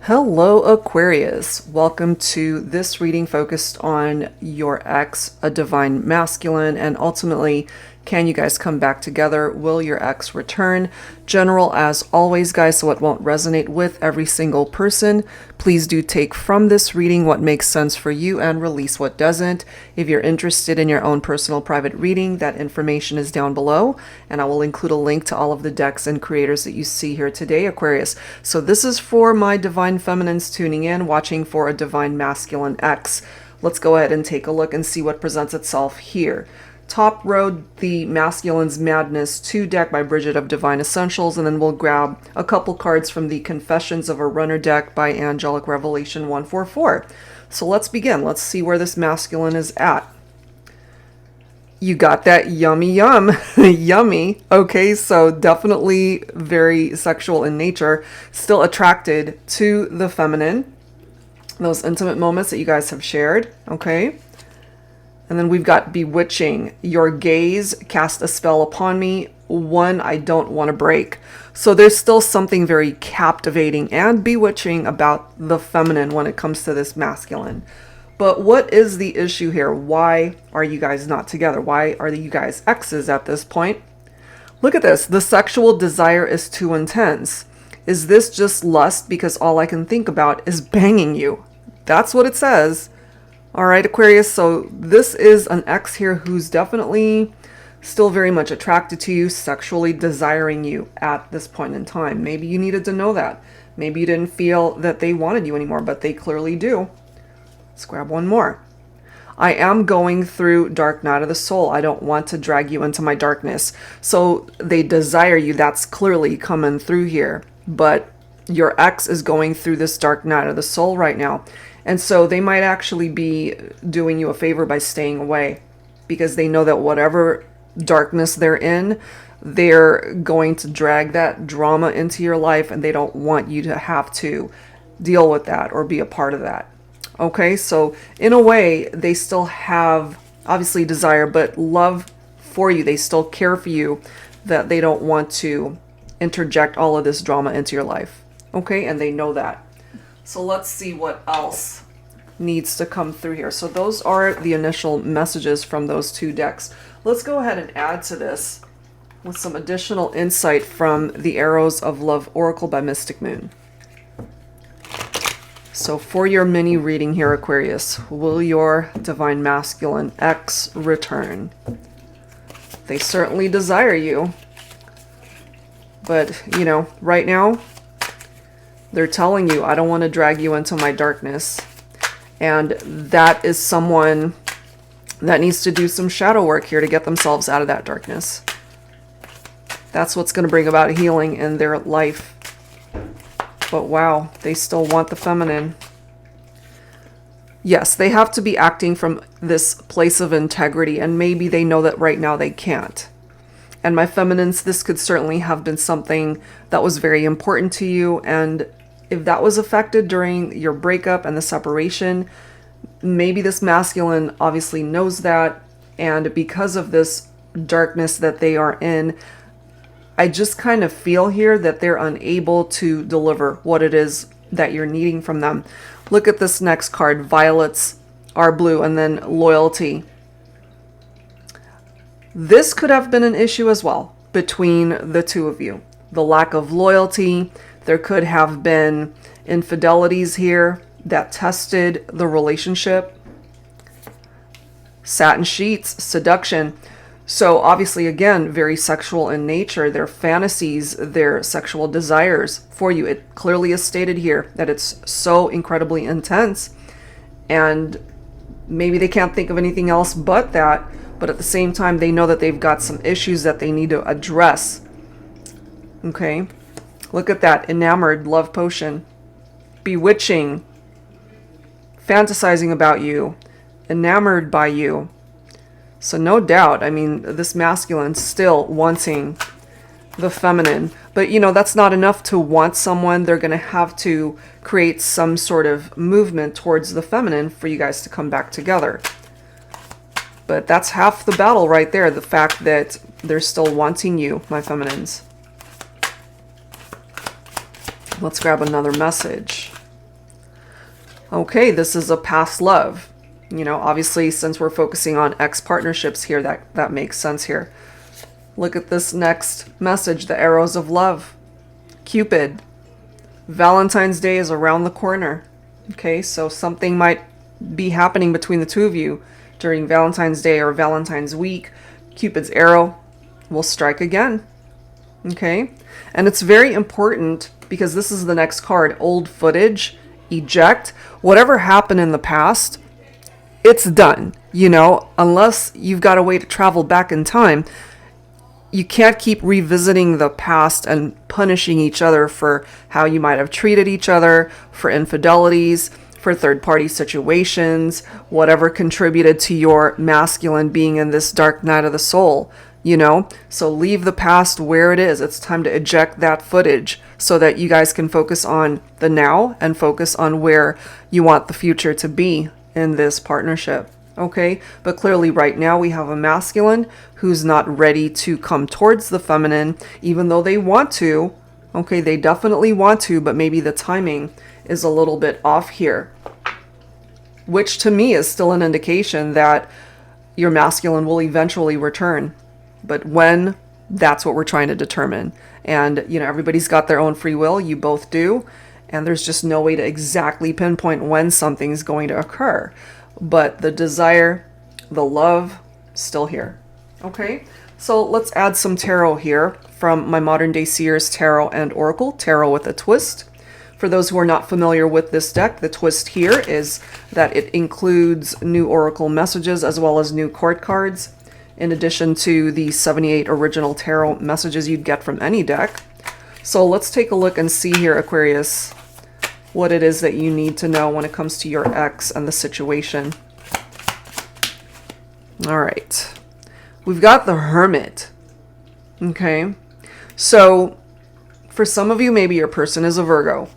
Hello, Aquarius. Welcome to this reading focused on your ex, a divine masculine, and ultimately, can you guys come back together? Will your ex return? General as always, guys, so it won't resonate with every single person. Please do take from this reading what makes sense for you and release what doesn't. If you're interested in your own personal private reading, that information is down below, and I will include a link to all of the decks and creators that you see here today, Aquarius. So this is for my divine feminines tuning in, watching for a divine masculine ex. Let's go ahead and take a look and see what presents itself here. Top row, the Masculine's Madness 2 deck by Bridget of Divine Essentials, and then we'll grab a couple cards from the Confessions of a Runner deck by Angelic Revelation 144. So let's begin. Let's see where this masculine is at. You got that yummy yum. Yummy. Okay, so definitely very sexual in nature, still attracted to the feminine. Those intimate moments that you guys have shared, okay? And then we've got Bewitching. Your gaze cast a spell upon me, one I don't want to break. So there's still something very captivating and bewitching about the feminine when it comes to this masculine. But what is the issue here? Why are you guys not together? Why are you guys exes at this point? Look at this. The sexual desire is too intense. Is this just lust because all I can think about is banging you? That's what it says. All right, Aquarius, so this is an ex here who's definitely still very much attracted to you, sexually desiring you at this point in time. Maybe you needed to know that. Maybe you didn't feel that they wanted you anymore, but they clearly do. Let's grab one more. I am going through dark night of the soul. I don't want to drag you into my darkness. So they desire you. That's clearly coming through here. But your ex is going through this dark night of the soul right now. And so they might actually be doing you a favor by staying away because they know that whatever darkness they're in, they're going to drag that drama into your life and they don't want you to have to deal with that or be a part of that. Okay, so in a way, they still have obviously desire, but love for you. They still care for you, that they don't want to interject all of this drama into your life. Okay, and they know that. So let's see what else needs to come through here. So those are the initial messages from those two decks. Let's go ahead and add to this with some additional insight from the Arrows of Love Oracle by Mystic Moon. So for your mini reading here, Aquarius, will your divine masculine ex return? They certainly desire you. But, you know, right now, they're telling you, I don't want to drag you into my darkness. And that is someone that needs to do some shadow work here to get themselves out of that darkness. That's what's going to bring about healing in their life. But wow, they still want the feminine. Yes, they have to be acting from this place of integrity, and maybe they know that right now they can't. And my feminines, this could certainly have been something that was very important to you, and if that was affected during your breakup and the separation, maybe this masculine obviously knows that, and because of this darkness that they are in, I just kind of feel here that they're unable to deliver what it is that you're needing from them. Look at this next card. Violets are blue, and then loyalty. This could have been an issue as well between the two of you. The lack of loyalty. There could have been infidelities here that tested the relationship. Satin sheets, seduction. So obviously, again, very sexual in nature. Their fantasies, their sexual desires for you. It clearly is stated here that it's so incredibly intense. And maybe they can't think of anything else but that. But at the same time, they know that they've got some issues that they need to address. Okay. Look at that. Enamored, love potion. Bewitching. Fantasizing about you. Enamored by you. So no doubt, I mean, this masculine still wanting the feminine. But, you know, that's not enough to want someone. They're going to have to create some sort of movement towards the feminine for you guys to come back together. But that's half the battle right there. The fact that they're still wanting you, my feminines. Let's grab another message. Okay, this is a past love. You know, obviously, since we're focusing on ex partnerships here, that makes sense here. Look at this next message, the arrows of love. Cupid. Valentine's Day is around the corner. Okay, so something might be happening between the two of you during Valentine's Day or Valentine's week. Cupid's arrow will strike again. Okay, and it's very important because this is the next card, old footage, eject. Whatever happened in the past, it's done. You know, unless you've got a way to travel back in time, you can't keep revisiting the past and punishing each other for how you might have treated each other, for infidelities, for third-party situations, whatever contributed to your masculine being in this dark night of the soul, you know? So leave the past where it is. It's time to eject that footage so that you guys can focus on the now and focus on where you want the future to be in this partnership. Okay, but clearly right now we have a masculine who's not ready to come towards the feminine, even though they want to. Okay, they definitely want to, but maybe the timing is a little bit off here, which to me is still an indication that your masculine will eventually return. But when, that's what we're trying to determine. And, you know, everybody's got their own free will. You both do. And there's just no way to exactly pinpoint when something's going to occur. But the desire, the love, still here. Okay, so let's add some tarot here from my Modern Day Seers Tarot and Oracle, tarot with a twist. For those who are not familiar with this deck, the twist here is that it includes new oracle messages as well as new court cards, in addition to the 78 original tarot messages you'd get from any deck. So let's take a look and see here, Aquarius, what it is that you need to know when it comes to your ex and the situation. All right. We've got the Hermit. Okay. So for some of you, maybe your person is a Virgo.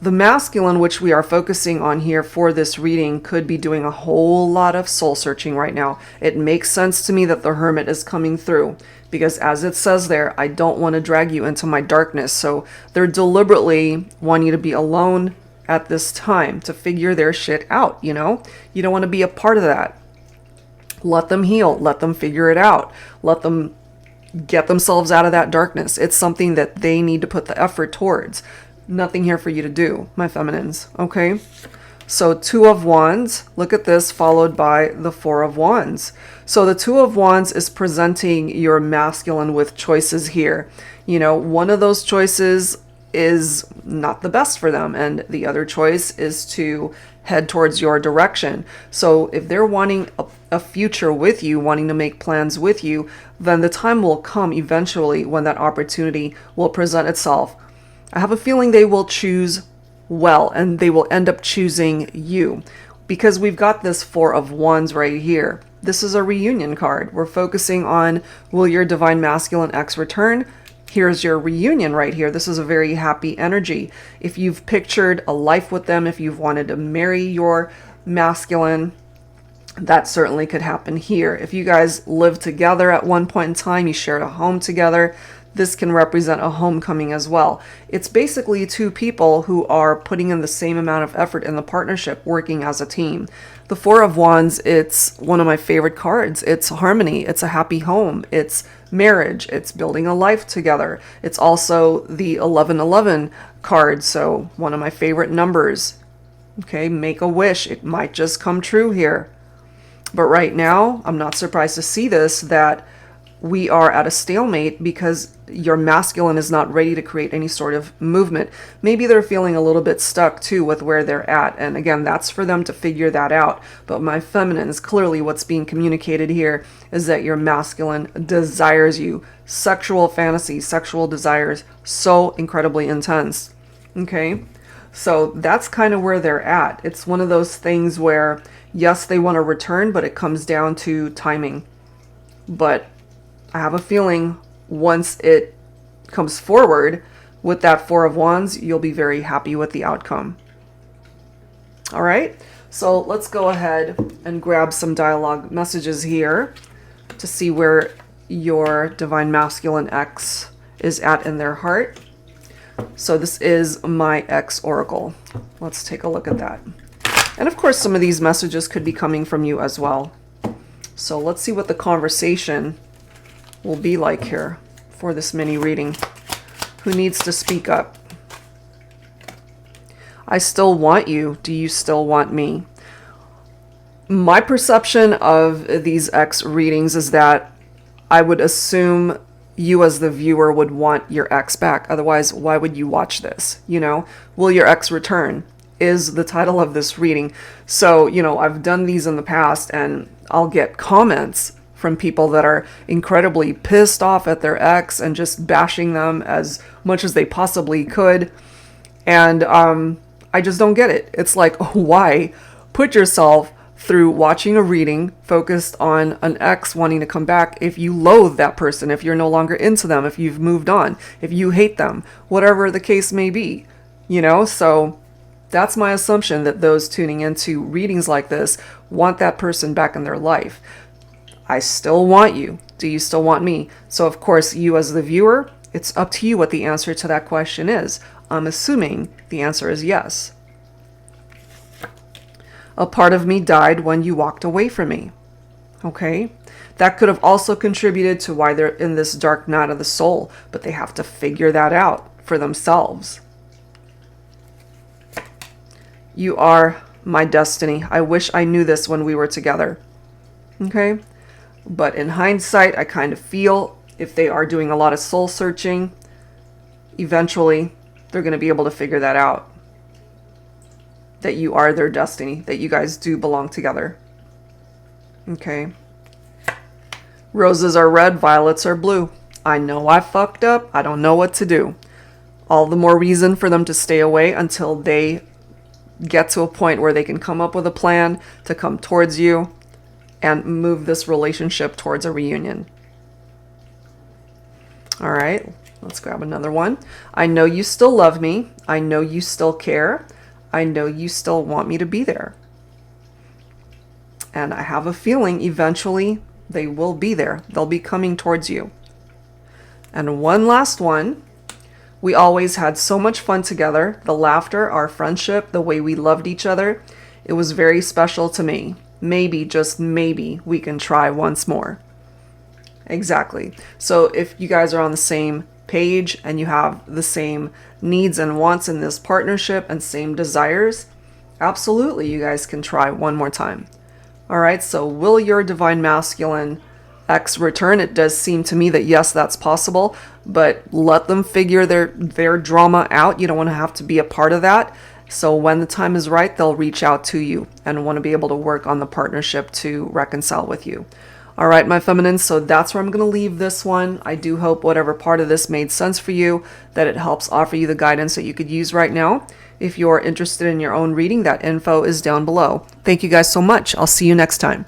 The masculine, which we are focusing on here for this reading, could be doing a whole lot of soul searching right now. It makes sense to me that the Hermit is coming through because, as it says there, I don't want to drag you into my darkness. So they're deliberately wanting you to be alone at this time to figure their shit out, you know? You don't want to be a part of that. Let them heal. Let them figure it out. Let them get themselves out of that darkness. It's something that they need to put the effort towards. Nothing here for you to do, my feminines, okay? So 2 of Wands, look at this, followed by the 4 of Wands. So the 2 of Wands is presenting your masculine with choices here. You know, one of those choices is not the best for them, and the other choice is to head towards your direction. So if they're wanting a future with you, wanting to make plans with you, then the time will come eventually when that opportunity will present itself. I have a feeling they will choose well, and they will end up choosing you because we've got this 4 of Wands right here. This is a reunion card. We're focusing on, will your divine masculine ex return? Here's your reunion right here. This is a very happy energy. If you've pictured a life with them, if you've wanted to marry your masculine, that certainly could happen here. If you guys lived together at one point in time, you shared a home together, this can represent a homecoming as well. It's basically 2 people who are putting in the same amount of effort in the partnership, working as a team. The 4 of Wands, it's one of my favorite cards. It's harmony. It's a happy home. It's marriage. It's building a life together. It's also the 1111 card, so one of my favorite numbers. Okay, make a wish. It might just come true here. But right now, I'm not surprised to see this, that we are at a stalemate because your masculine is not ready to create any sort of movement. Maybe they're feeling a little bit stuck too with where they're at. And again, that's for them to figure that out. But my feminines, clearly what's being communicated here is that your masculine desires you. Sexual fantasies, sexual desires, so incredibly intense. Okay? So that's kind of where they're at. It's one of those things where, yes, they want to return, but it comes down to timing. But I have a feeling once it comes forward with that 4 of Wands, you'll be very happy with the outcome. All right, so let's go ahead and grab some dialogue messages here to see where your divine masculine ex is at in their heart. So this is my ex oracle. Let's take a look at that. And of course, some of these messages could be coming from you as well. So let's see what the conversation will be like here for this mini reading. Who needs to speak up? I still want you. Do you still want me? My perception of these ex readings is that I would assume you as the viewer would want your ex back. Otherwise, why would you watch this? You know, will your ex return is the title of this reading. So, you know, I've done these in the past and I'll get comments from people that are incredibly pissed off at their ex and just bashing them as much as they possibly could. And I just don't get it. It's like, why put yourself through watching a reading focused on an ex wanting to come back if you loathe that person, if you're no longer into them, if you've moved on, if you hate them, whatever the case may be, you know? So that's my assumption, that those tuning into readings like this want that person back in their life. I still want you. Do you still want me? So of course, you as the viewer, it's up to you what the answer to that question is. I'm assuming the answer is yes. A part of me died when you walked away from me. Okay? That could have also contributed to why they're in this dark night of the soul, but they have to figure that out for themselves. You are my destiny. I wish I knew this when we were together. Okay? But in hindsight, I kind of feel if they are doing a lot of soul searching, eventually they're going to be able to figure that out. That you are their destiny, that you guys do belong together. Okay. Roses are red, violets are blue. I know I fucked up. I don't know what to do. All the more reason for them to stay away until they get to a point where they can come up with a plan to come towards you and move this relationship towards a reunion. All right, let's grab another one. I know you still love me. I know you still care. I know you still want me to be there. And I have a feeling eventually they will be there. They'll be coming towards you. And one last one. We always had so much fun together. The laughter, our friendship, the way we loved each other. It was very special to me. Maybe, just maybe, we can try once more. Exactly. So if you guys are on the same page and you have the same needs and wants in this partnership and same desires, absolutely you guys can try one more time. All right, so will your divine masculine ex return? It does seem to me that yes, that's possible, but let them figure their drama out. You don't want to have to be a part of that. So when the time is right, they'll reach out to you and want to be able to work on the partnership to reconcile with you. All right, my feminines, so that's where I'm going to leave this one. I do hope whatever part of this made sense for you, that it helps offer you the guidance that you could use right now. If you're interested in your own reading, that info is down below. Thank you guys so much. I'll see you next time.